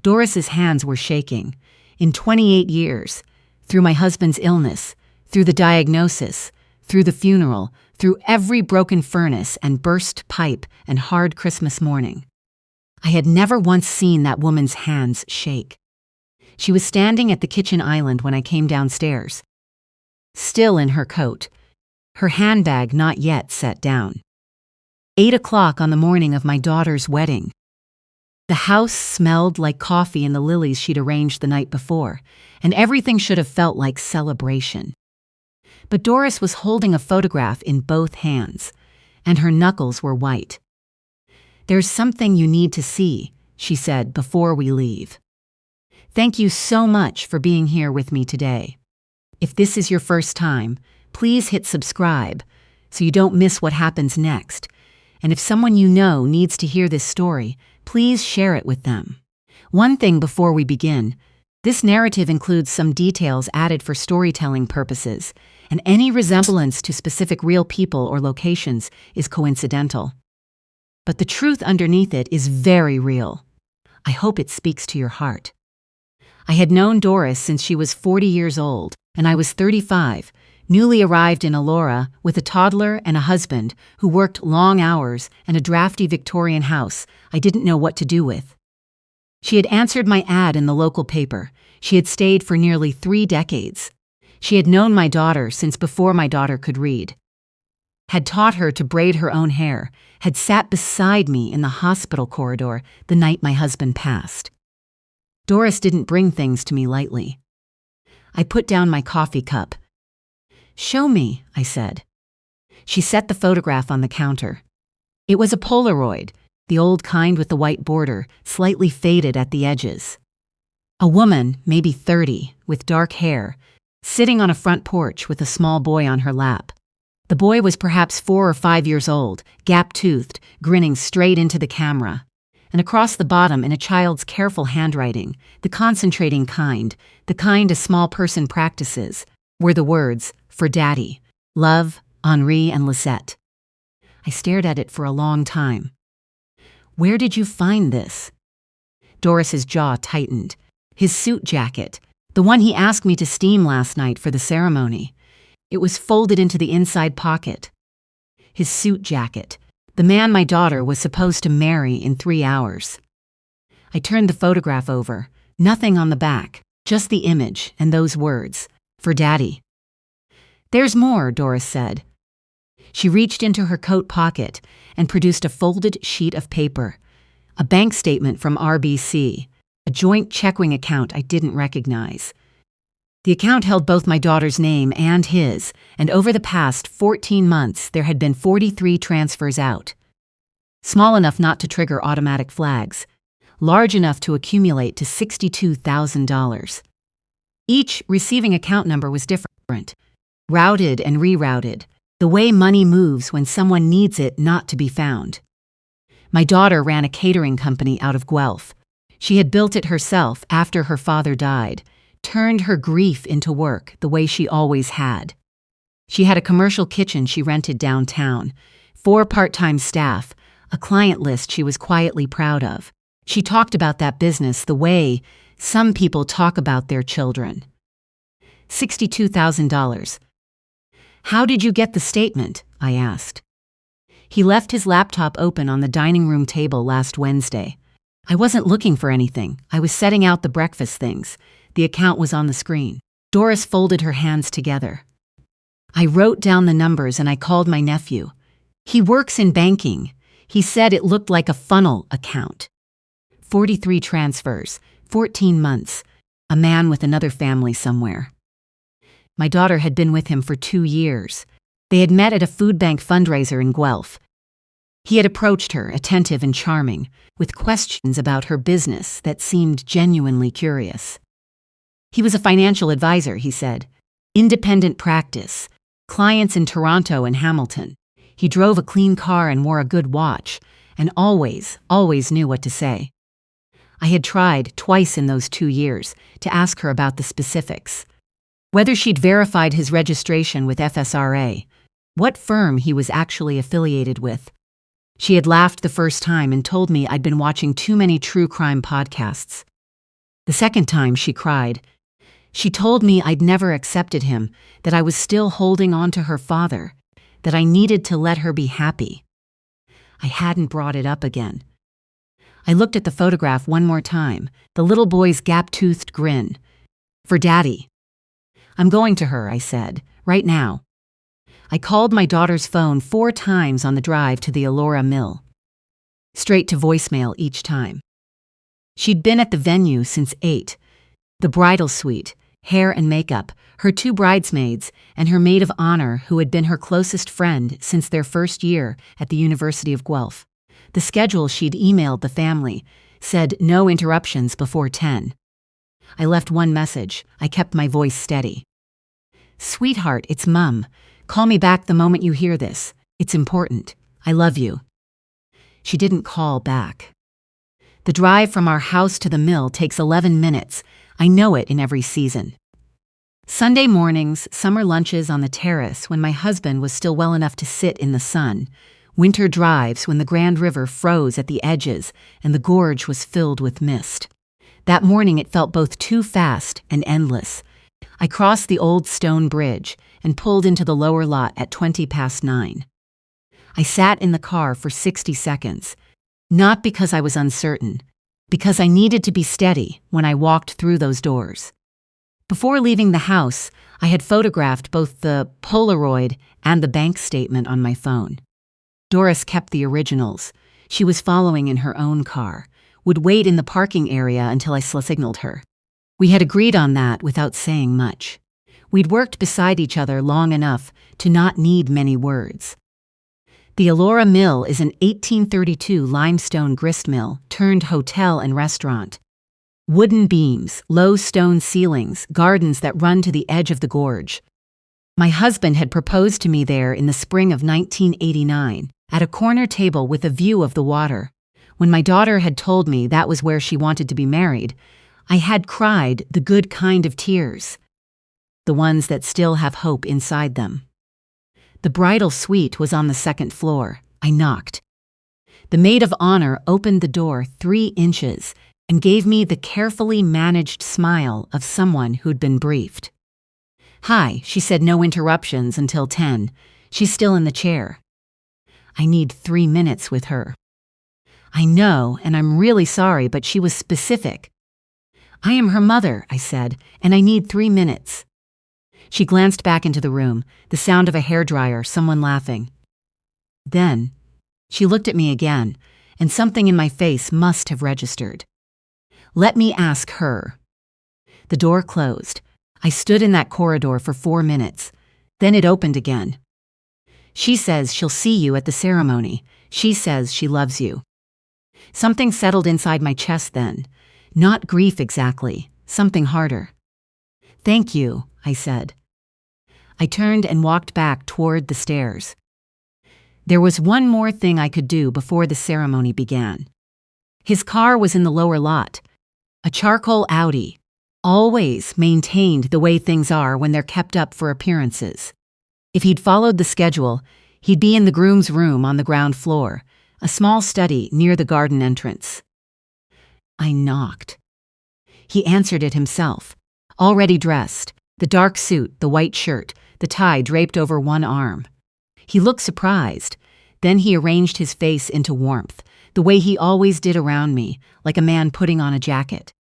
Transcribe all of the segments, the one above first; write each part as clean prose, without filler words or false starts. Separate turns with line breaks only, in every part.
Doris's hands were shaking. In 28 years, through my husband's illness, through the diagnosis, through the funeral, through every broken furnace and burst pipe and hard Christmas morning, I had never once seen that woman's hands shake. She was standing at the kitchen island when I came downstairs, still in her coat, her handbag not yet set down. 8 o'clock on the morning of my daughter's wedding. The house smelled like coffee and the lilies she'd arranged the night before, and everything should have felt like celebration. But Doris was holding a photograph in both hands, and her knuckles were white. "There's something you need to see," she said before we leave. "Thank you so much for being here with me today. If this is your first time, please hit subscribe so you don't miss what happens next. And if someone you know needs to hear this story, please share it with them." One thing before we begin, this narrative includes some details added for storytelling purposes, and any resemblance to specific real people or locations is coincidental. But the truth underneath it is very real. I hope it speaks to your heart. I had known Doris since she was 40 years old, and I was 35, newly arrived in Elora with a toddler and a husband who worked long hours and a drafty Victorian house I didn't know what to do with. She had answered my ad in the local paper. She had stayed for nearly 3 decades. She had known my daughter since before my daughter could read, had taught her to braid her own hair, had sat beside me in the hospital corridor the night my husband passed. Doris didn't bring things to me lightly. I put down my coffee cup. "Show me," I said. She set the photograph on the counter. It was a Polaroid, the old kind with the white border, slightly faded at the edges. A woman, maybe 30, with dark hair, sitting on a front porch with a small boy on her lap. The boy was perhaps 4 or 5 years old, gap-toothed, grinning straight into the camera. And across the bottom, in a child's careful handwriting, the concentrating kind, the kind a small person practices, were the words, "For Daddy, love, Henri and Lisette." I stared at it for a long time. "Where did you find this?" Doris's jaw tightened. "His suit jacket, the one he asked me to steam last night for the ceremony. It was folded into the inside pocket." His suit jacket, the man my daughter was supposed to marry in 3 hours. I turned the photograph over, nothing on the back, just the image and those words, "For Daddy." "There's more," Doris said. She reached into her coat pocket and produced a folded sheet of paper, a bank statement from RBC, a joint checking account I didn't recognize. The account held both my daughter's name and his, and over the past 14 months there had been 43 transfers out. Small enough not to trigger automatic flags, large enough to accumulate to $62,000. Each receiving account number was different, routed and rerouted, the way money moves when someone needs it not to be found. My daughter ran a catering company out of Guelph. She had built it herself after her father died, turned her grief into work the way she always had. She had a commercial kitchen she rented downtown, 4 part-time staff, a client list she was quietly proud of. She talked about that business the way some people talk about their children. $62,000. "How did you get the statement?" I asked. He left his laptop open on the dining room table last Wednesday. I wasn't looking for anything. I was setting out the breakfast things. The account was on the screen. Doris folded her hands together. "I wrote down the numbers and I called my nephew. He works in banking. He said it looked like a funnel account. 43 transfers, 14 months, a man with another family somewhere." My daughter had been with him for 2 years. They had met at a food bank fundraiser in Guelph. He had approached her, attentive and charming, with questions about her business that seemed genuinely curious. He was a financial advisor, he said. Independent practice. Clients in Toronto and Hamilton. He drove a clean car and wore a good watch, and always knew what to say. I had tried, twice in those 2 years, to ask her about the specifics. Whether she'd verified his registration with FSRA, what firm he was actually affiliated with. She had laughed the first time and told me I'd been watching too many true crime podcasts. The second time, she cried. She told me I'd never accepted him, that I was still holding on to her father, that I needed to let her be happy. I hadn't brought it up again. I looked at the photograph one more time, the little boy's gap-toothed grin. For Daddy. I'm going to her, I said, right now. I called my daughter's phone 4 times on the drive to the Elora Mill. Straight to voicemail each time. She'd been at the venue since 8. The bridal suite, hair and makeup, her 2 bridesmaids, and her maid of honor who had been her closest friend since their first year at the University of Guelph. The schedule she'd emailed the family said no interruptions before 10. I left one message. I kept my voice steady. Sweetheart, it's Mum. Call me back the moment you hear this. It's important. I love you. She didn't call back. The drive from our house to the mill takes 11 minutes. I know it in every season. Sunday mornings, summer lunches on the terrace when my husband was still well enough to sit in the sun. Winter drives when the Grand River froze at the edges and the gorge was filled with mist. That morning it felt both too fast and endless. I crossed the old stone bridge and pulled into the lower lot at 9:20. I sat in the car for 60 seconds, not because I was uncertain, because I needed to be steady when I walked through those doors. Before leaving the house, I had photographed both the Polaroid and the bank statement on my phone. Doris kept the originals. She was following in her own car, would wait in the parking area until I signaled her. We had agreed on that without saying much. We'd worked beside each other long enough to not need many words. The Elora Mill is an 1832 limestone grist mill turned hotel and restaurant. Wooden beams, low stone ceilings, gardens that run to the edge of the gorge. My husband had proposed to me there in the spring of 1989, at a corner table with a view of the water. When my daughter had told me that was where she wanted to be married, I had cried the good kind of tears, the ones that still have hope inside them. The bridal suite was on the 2nd floor. I knocked. The maid of honor opened the door 3 inches and gave me the carefully managed smile of someone who'd been briefed. Hi, she said, no interruptions until 10. She's still in the chair. I need 3 minutes with her. I know, and I'm really sorry, but she was specific. I am her mother, I said, and I need 3 minutes. She glanced back into the room, the sound of a hairdryer, someone laughing. Then, she looked at me again, and something in my face must have registered. Let me ask her. The door closed. I stood in that corridor for 4 minutes. Then it opened again. She says she'll see you at the ceremony. She says she loves you. Something settled inside my chest then. Not grief exactly, something harder. Thank you, I said. I turned and walked back toward the stairs. There was one more thing I could do before the ceremony began. His car was in the lower lot, a charcoal Audi, always maintained the way things are when they're kept up for appearances. If he'd followed the schedule, he'd be in the groom's room on the ground floor, a small study near the garden entrance. I knocked. He answered it himself, already dressed, the dark suit, the white shirt, the tie draped over one arm. He looked surprised. Then he arranged his face into warmth, the way he always did around me, like a man putting on a jacket.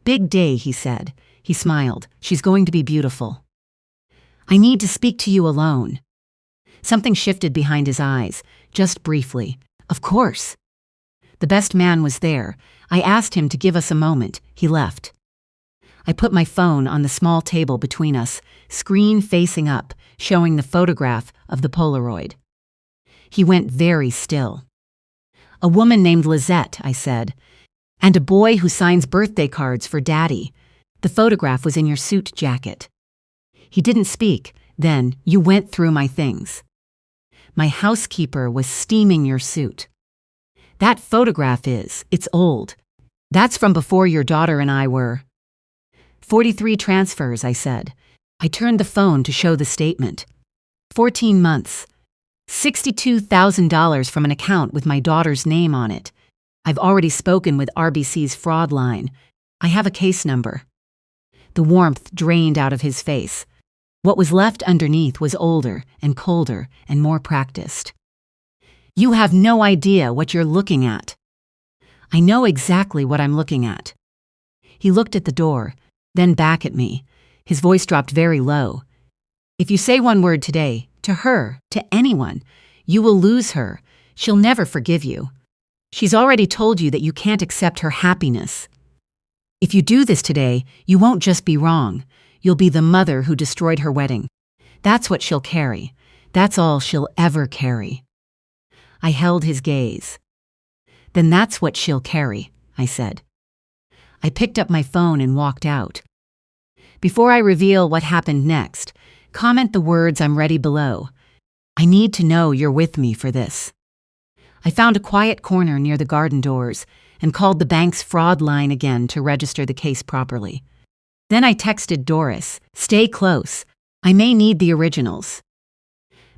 Big day, he said. He smiled. She's going to be beautiful. I need to speak to you alone. Something shifted behind his eyes, just briefly. Of course. The best man was there. I asked him to give us a moment. He left. I put my phone on the small table between us, screen facing up, showing the photograph of the Polaroid. He went very still. A woman named Lizette, I said, and a boy who signs birthday cards for Daddy. The photograph was in your suit jacket. He didn't speak. Then, you went through my things. My housekeeper was steaming your suit. That photograph it's old. That's from before your daughter and I were. 43 transfers, I said. I turned the phone to show the statement. 14 months. $62,000 from an account with my daughter's name on it. I've already spoken with RBC's fraud line. I have a case number. The warmth drained out of his face. What was left underneath was older and colder and more practiced. You have no idea what you're looking at. I know exactly what I'm looking at. He looked at the door, then back at me. His voice dropped very low. If you say one word today, to her, to anyone, you will lose her. She'll never forgive you. She's already told you that you can't accept her happiness. If you do this today, you won't just be wrong. You'll be the mother who destroyed her wedding. That's what she'll carry. That's all she'll ever carry. I held his gaze. Then that's what she'll carry, I said. I picked up my phone and walked out. Before I reveal what happened next, comment the words I'm ready below. I need to know you're with me for this. I found a quiet corner near the garden doors and called the bank's fraud line again to register the case properly. Then I texted Doris, stay close. I may need the originals.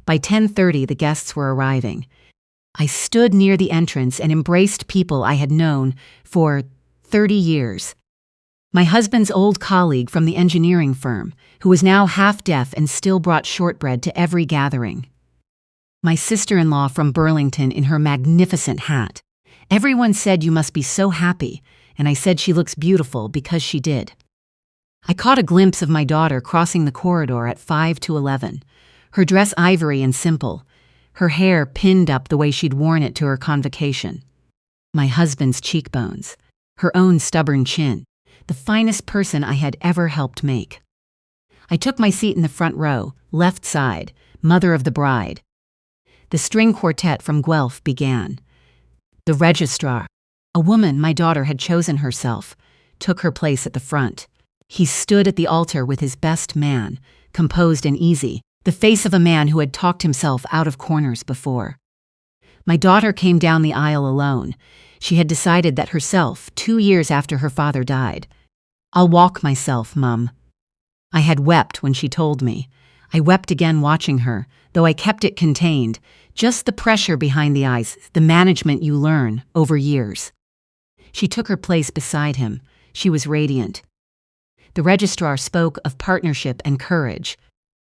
By 10:30, the guests were arriving. I stood near the entrance and embraced people I had known for 30 years. My husband's old colleague from the engineering firm, who was now half-deaf and still brought shortbread to every gathering. My sister-in-law from Burlington in her magnificent hat. Everyone said you must be so happy, and I said she looks beautiful because she did. I caught a glimpse of my daughter crossing the corridor at 5 to 11, her dress ivory and simple, her hair pinned up the way she'd worn it to her convocation. My husband's cheekbones, her own stubborn chin, the finest person I had ever helped make. I took my seat in the front row, left side, mother of the bride. The string quartet from Guelph began. The registrar, a woman my daughter had chosen herself, took her place at the front. He stood at the altar with his best man, composed and easy, the face of a man who had talked himself out of corners before. My daughter came down the aisle alone. She had decided that herself 2 years after her father died. I'll walk myself, Mum. I had wept when she told me. I wept again watching her, though I kept it contained, just the pressure behind the eyes, the management you learn over years. She took her place beside him. She was radiant. The registrar spoke of partnership and courage,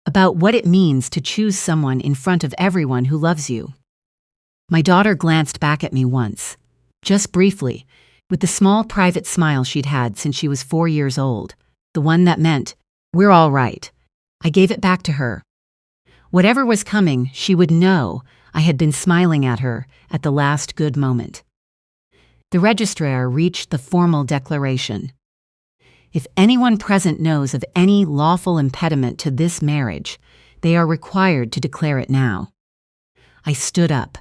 about what it means to choose someone in front of everyone who loves you. My daughter glanced back at me once, just briefly, with the small private smile she'd had since she was 4 years old, the one that meant, we're all right. I gave it back to her. Whatever was coming, she would know I had been smiling at her at the last good moment. The registrar reached the formal declaration. If anyone present knows of any lawful impediment to this marriage, they are required to declare it now. I stood up.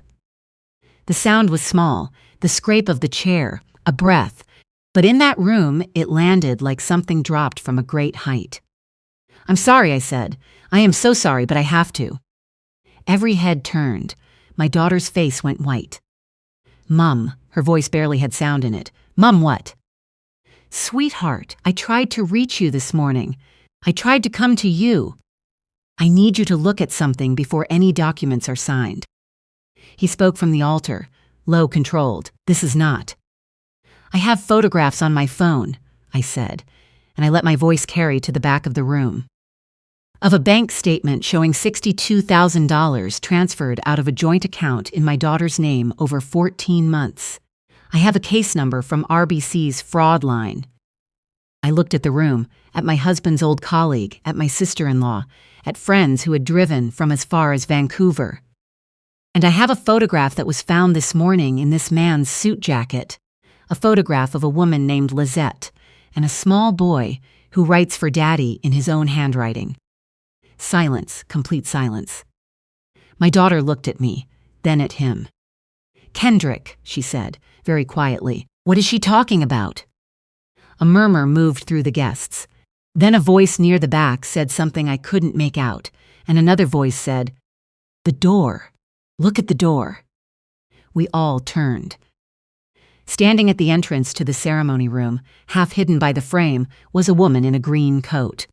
The sound was small, the scrape of the chair, a breath, but in that room it landed like something dropped from a great height. I'm sorry, I said. I am so sorry, but I have to. Every head turned. My daughter's face went white. Mum, her voice barely had sound in it. Mum, what? Sweetheart, I tried to reach you this morning. I tried to come to you. I need you to look at something before any documents are signed. He spoke from the altar, low, controlled. This is not. I have photographs on my phone, I said, and I let my voice carry to the back of the room. Of a bank statement showing $62,000 transferred out of a joint account in my daughter's name over 14 months. I have a case number from RBC's fraud line. I looked at the room, at my husband's old colleague, at my sister-in-law, at friends who had driven from as far as Vancouver. And I have a photograph that was found this morning in this man's suit jacket, a photograph of a woman named Lizette and a small boy who writes for Daddy in his own handwriting. Silence, complete silence. My daughter looked at me, then at him. Kendrick, she said, very quietly, what is she talking about? A murmur moved through the guests. Then a voice near the back said something I couldn't make out, and another voice said, the door. Look at the door. We all turned. Standing at the entrance to the ceremony room, half hidden by the frame, was a woman in a green coat.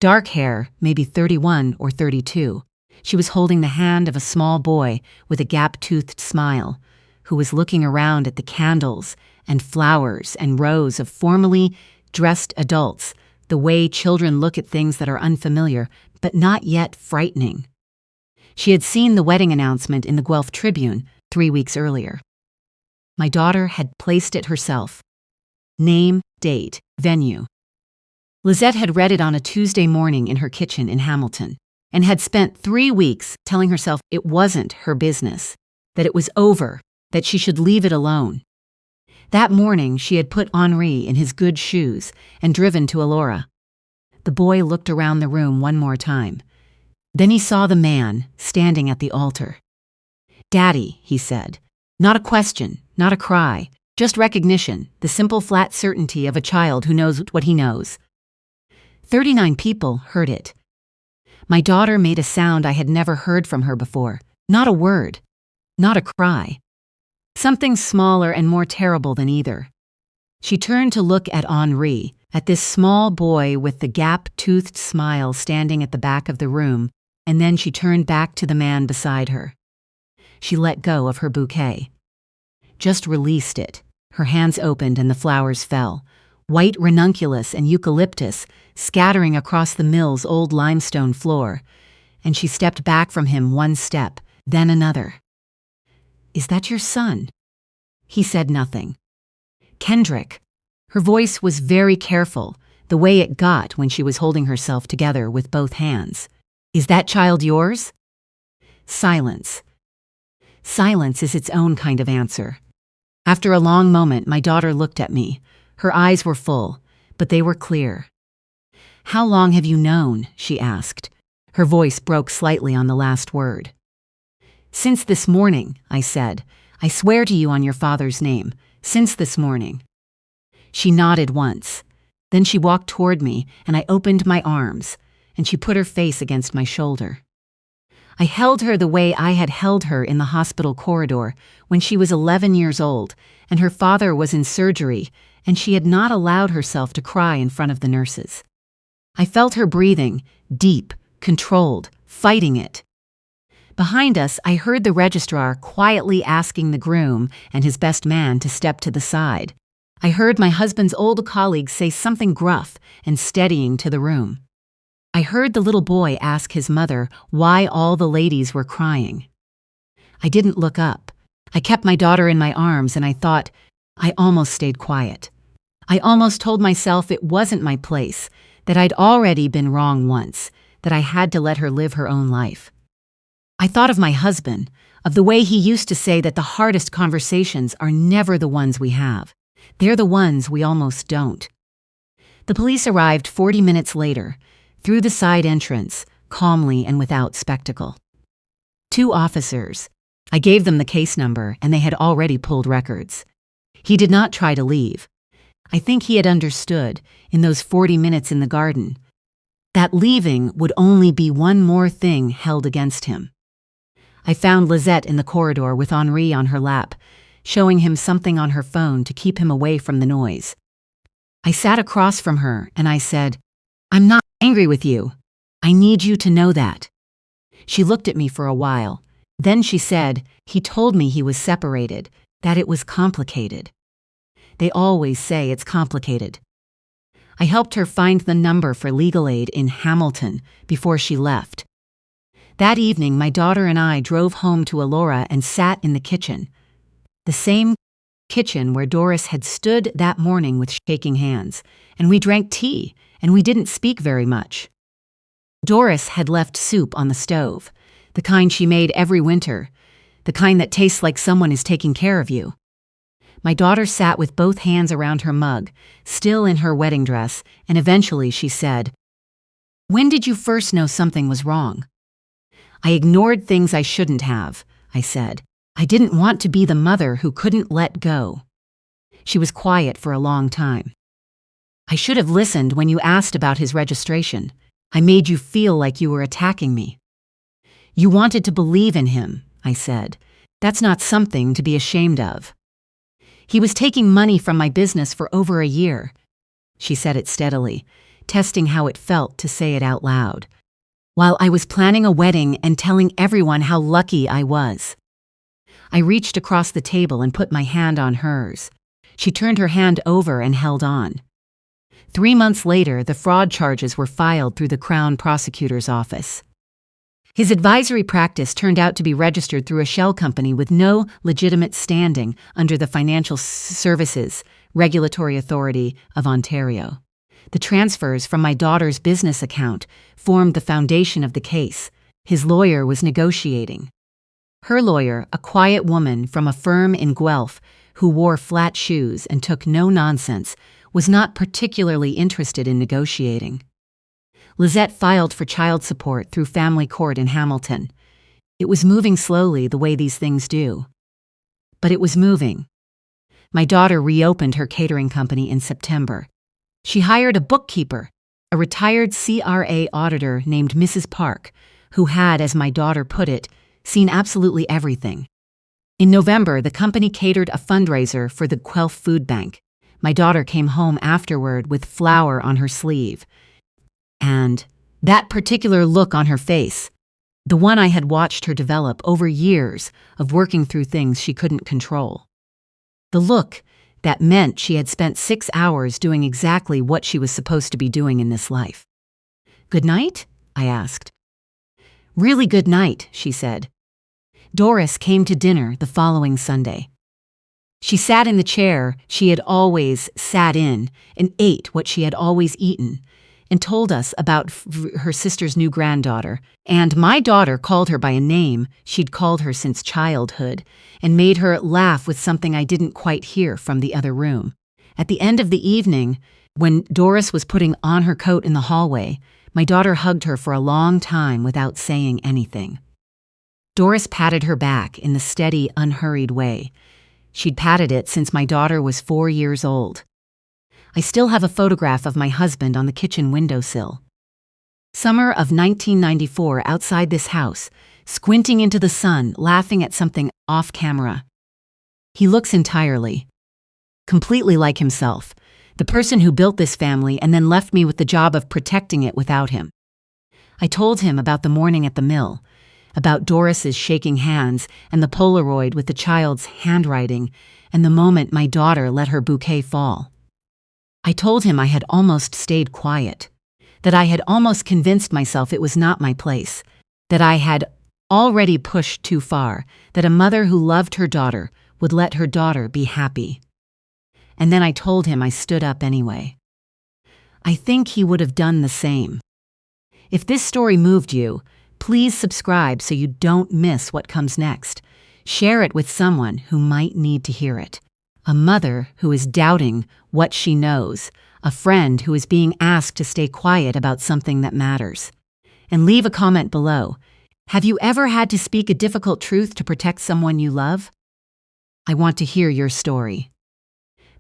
Dark hair, maybe 31 or 32. She was holding the hand of a small boy with a gap-toothed smile, who was looking around at the candles and flowers and rows of formally dressed adults, the way children look at things that are unfamiliar but not yet frightening. She had seen the wedding announcement in the Guelph Tribune 3 weeks earlier. My daughter had placed it herself. Name, date, venue. Lizette had read it on a Tuesday morning in her kitchen in Hamilton and had spent 3 weeks telling herself it wasn't her business, that it was over, that she should leave it alone. That morning, she had put Henri in his good shoes and driven to Elora. The boy looked around the room one more time. Then he saw the man standing at the altar. "Daddy," he said. Not a question, not a cry, just recognition, the simple flat certainty of a child who knows what he knows. 39 people heard it. My daughter made a sound I had never heard from her before. Not a word, not a cry. Something smaller and more terrible than either. She turned to look at Henri, at this small boy with the gap-toothed smile standing at the back of the room, and then she turned back to the man beside her. She let go of her bouquet. Just released it. Her hands opened and the flowers fell. White ranunculus and eucalyptus scattering across the mill's old limestone floor. And she stepped back from him one step, then another. "Is that your son?" He said nothing. "Kendrick." Her voice was very careful, the way it got when she was holding herself together with both hands. "Is that child yours?" Silence. Silence is its own kind of answer. After a long moment, my daughter looked at me. Her eyes were full, but they were clear. "How long have you known?" she asked. Her voice broke slightly on the last word. "Since this morning," I said. "I swear to you on your father's name, since this morning." She nodded once. Then she walked toward me, and I opened my arms, and she put her face against my shoulder. I held her the way I had held her in the hospital corridor when she was 11 years old, and her father was in surgery, and she had not allowed herself to cry in front of the nurses. I felt her breathing, deep, controlled, fighting it. Behind us, I heard the registrar quietly asking the groom and his best man to step to the side. I heard my husband's old colleague say something gruff and steadying to the room. I heard the little boy ask his mother why all the ladies were crying. I didn't look up. I kept my daughter in my arms and I thought, I almost stayed quiet. I almost told myself it wasn't my place, that I'd already been wrong once, that I had to let her live her own life. I thought of my husband, of the way he used to say that the hardest conversations are never the ones we have. They're the ones we almost don't. The police arrived 40 minutes later, through the side entrance, calmly and without spectacle. 2 officers. I gave them the case number, and they had already pulled records. He did not try to leave. I think he had understood, in those 40 minutes in the garden, that leaving would only be one more thing held against him. I found Lizette in the corridor with Henri on her lap, showing him something on her phone to keep him away from the noise. I sat across from her, and I said, "I'm not angry with you. I need you to know that." She looked at me for a while. Then she said, "He told me he was separated, that it was complicated." They always say it's complicated. I helped her find the number for legal aid in Hamilton before she left. That evening, my daughter and I drove home to Elora and sat in the kitchen. The same kitchen where Doris had stood that morning with shaking hands, and we drank tea, and we didn't speak very much. Doris had left soup on the stove, the kind she made every winter, the kind that tastes like someone is taking care of you. My daughter sat with both hands around her mug, still in her wedding dress, and eventually she said, "When did you first know something was wrong?" "I ignored things I shouldn't have," I said. "I didn't want to be the mother who couldn't let go." She was quiet for a long time. "I should have listened when you asked about his registration. I made you feel like you were attacking me." "You wanted to believe in him," I said. "That's not something to be ashamed of." "He was taking money from my business for over a year." She said it steadily, testing how it felt to say it out loud. "While I was planning a wedding and telling everyone how lucky I was." I reached across the table and put my hand on hers. She turned her hand over and held on. 3 months later, the fraud charges were filed through the Crown Prosecutor's Office. His advisory practice turned out to be registered through a shell company with no legitimate standing under the Financial Services Regulatory Authority of Ontario. The transfers from my daughter's business account formed the foundation of the case. His lawyer was negotiating. Her lawyer, a quiet woman from a firm in Guelph who wore flat shoes and took no nonsense, was not particularly interested in negotiating. Lisette filed for child support through family court in Hamilton. It was moving slowly the way these things do. But it was moving. My daughter reopened her catering company in September. She hired a bookkeeper, a retired CRA auditor named Mrs. Park, who had, as my daughter put it, seen absolutely everything. In November, the company catered a fundraiser for the Guelph Food Bank. My daughter came home afterward with flour on her sleeve. And that particular look on her face, the one I had watched her develop over years of working through things she couldn't control. The look that meant she had spent 6 hours doing exactly what she was supposed to be doing in this life. "Good night?" I asked. "Really good night," she said. Doris came to dinner the following Sunday. She sat in the chair she had always sat in and ate what she had always eaten, and told us about her sister's new granddaughter. And my daughter called her by a name she'd called her since childhood, and made her laugh with something I didn't quite hear from the other room. At the end of the evening, when Doris was putting on her coat in the hallway, my daughter hugged her for a long time without saying anything. Doris patted her back in the steady, unhurried way. She'd patted it since my daughter was 4 years old. I still have a photograph of my husband on the kitchen windowsill. Summer of 1994, outside this house, squinting into the sun, laughing at something off camera. He looks completely like himself, the person who built this family and then left me with the job of protecting it without him. I told him about the morning at the mill, about Doris's shaking hands and the Polaroid with the child's handwriting, and the moment my daughter let her bouquet fall. I told him I had almost stayed quiet, that I had almost convinced myself it was not my place, that I had already pushed too far, that a mother who loved her daughter would let her daughter be happy. And then I told him I stood up anyway. I think he would have done the same. If this story moved you, please subscribe so you don't miss what comes next. Share it with someone who might need to hear it. A mother who is doubting what she knows, a friend who is being asked to stay quiet about something that matters. And leave a comment below. Have you ever had to speak a difficult truth to protect someone you love? I want to hear your story.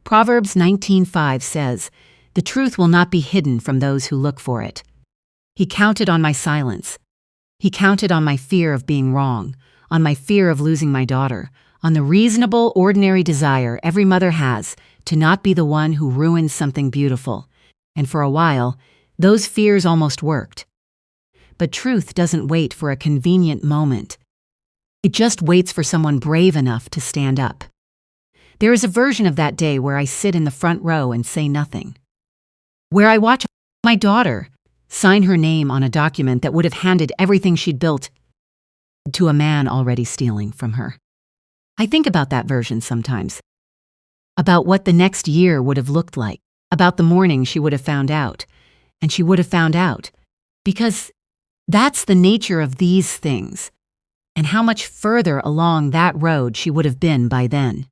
Proverbs 19:5 says, "The truth will not be hidden from those who look for it." He counted on my silence. He counted on my fear of being wrong, on my fear of losing my daughter, on the reasonable, ordinary desire every mother has to not be the one who ruins something beautiful. And for a while, those fears almost worked. But truth doesn't wait for a convenient moment. It just waits for someone brave enough to stand up. There is a version of that day where I sit in the front row and say nothing. Where I watch my daughter sign her name on a document that would have handed everything she'd built to a man already stealing from her. I think about that version sometimes. About what the next year would have looked like. About the morning she would have found out. And she would have found out. Because that's the nature of these things. And how much further along that road she would have been by then.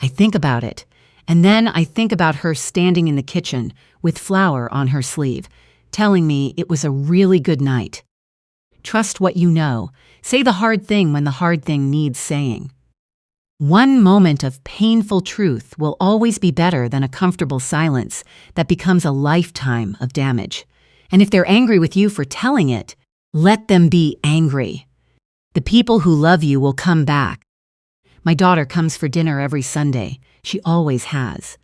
I think about it. And then I think about her standing in the kitchen with flour on her sleeve, telling me it was a really good night. Trust what you know. Say the hard thing when the hard thing needs saying. One moment of painful truth will always be better than a comfortable silence that becomes a lifetime of damage. And if they're angry with you for telling it, let them be angry. The people who love you will come back. My daughter comes for dinner every Sunday. She always has.